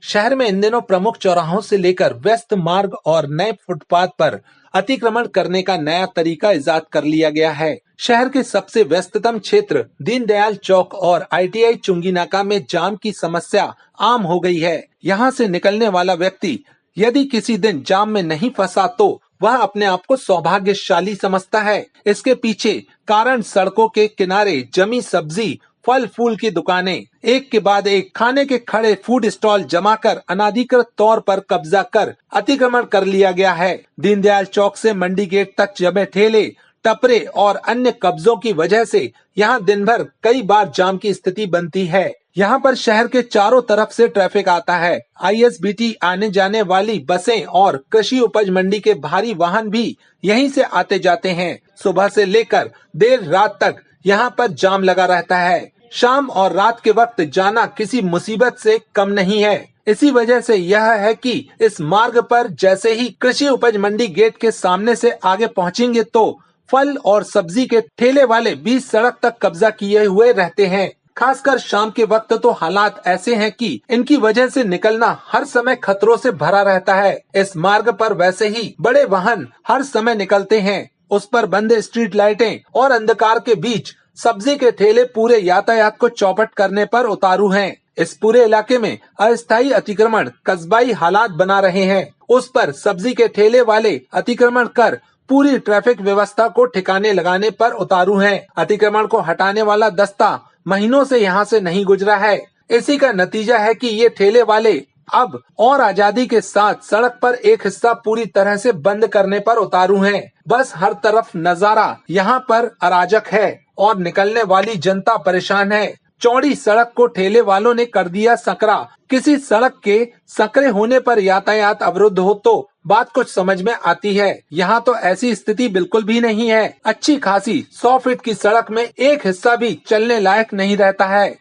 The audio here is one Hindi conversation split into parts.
शहर में इन दिनों प्रमुख चौराहों से लेकर व्यस्त मार्ग और नए फुटपाथ पर अतिक्रमण करने का नया तरीका इजाद कर लिया गया है। शहर के सबसे व्यस्ततम क्षेत्र दीनदयाल चौक और ITI चुंगी नाका में जाम की समस्या आम हो गई है। यहाँ से निकलने वाला व्यक्ति यदि किसी दिन जाम में नहीं फंसा तो वह अपने आप को सौभाग्यशाली समझता है। इसके पीछे कारण सड़कों के किनारे जमी सब्जी, फल फूल की दुकानें, एक के बाद एक खाने के खड़े फूड स्टॉल जमाकर अनाधिकृत तौर पर कब्जा कर अतिक्रमण कर लिया गया है। दीनदयाल चौक से मंडी गेट तक जमे ठेले, टपरे और अन्य कब्जों की वजह से यहाँ दिन भर कई बार जाम की स्थिति बनती है। यहाँ पर शहर के चारों तरफ से ट्रैफिक आता है। ISBT आने जाने वाली बसें और कृषि उपज मंडी के भारी वाहन भी यहीं से आते जाते हैं। सुबह से लेकर देर रात तक यहाँ पर जाम लगा रहता है। शाम और रात के वक्त जाना किसी मुसीबत से कम नहीं है। इसी वजह से यह है कि इस मार्ग पर जैसे ही कृषि उपज मंडी गेट के सामने से आगे पहुँचेंगे तो फल और सब्जी के ठेले वाले बीच सड़क तक कब्जा किए हुए रहते हैं। खासकर शाम के वक्त तो हालात ऐसे हैं कि इनकी वजह से निकलना हर समय खतरों से भरा रहता है। इस मार्ग पर वैसे ही बड़े वाहन हर समय निकलते हैं। उस पर बंद स्ट्रीट लाइटें और अंधकार के बीच सब्जी के ठेले पूरे यातायात को चौपट करने पर उतारू हैं। इस पूरे इलाके में अस्थायी अतिक्रमण कस्बाई हालात बना रहे हैं। उस पर सब्जी के ठेले वाले अतिक्रमण कर पूरी ट्रैफिक व्यवस्था को ठिकाने लगाने पर उतारू हैं। अतिक्रमण को हटाने वाला दस्ता महीनों से यहाँ से नहीं गुजरा है। इसी का नतीजा है कि ये ठेले वाले अब और आजादी के साथ सड़क पर एक हिस्सा पूरी तरह से बंद करने पर उतारू हैं। बस हर तरफ नजारा यहाँ पर अराजक है और निकलने वाली जनता परेशान है। चौड़ी सड़क को ठेले वालों ने कर दिया सकरा। किसी सड़क के सकरे होने पर यातायात अवरुद्ध हो तो बात कुछ समझ में आती है। यहाँ तो ऐसी स्थिति बिल्कुल भी नहीं है। अच्छी खासी 100 फीट की सड़क में एक हिस्सा भी चलने लायक नहीं रहता है।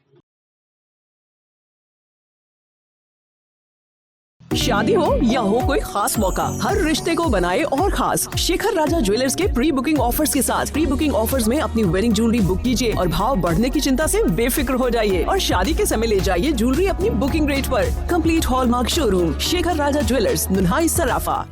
शादी हो या हो कोई खास मौका, हर रिश्ते को बनाए और खास। शेखर राजा ज्वेलर्स के प्री बुकिंग ऑफर्स के साथ प्री बुकिंग ऑफर्स में अपनी वेडिंग ज्वेलरी बुक कीजिए और भाव बढ़ने की चिंता से बेफिक्र हो जाइए और शादी के समय ले जाइए ज्वेलरी अपनी बुकिंग रेट पर। कंप्लीट हॉलमार्क शोरूम शेखर राजा ज्वेलर्स, नुन्हाई सराफा।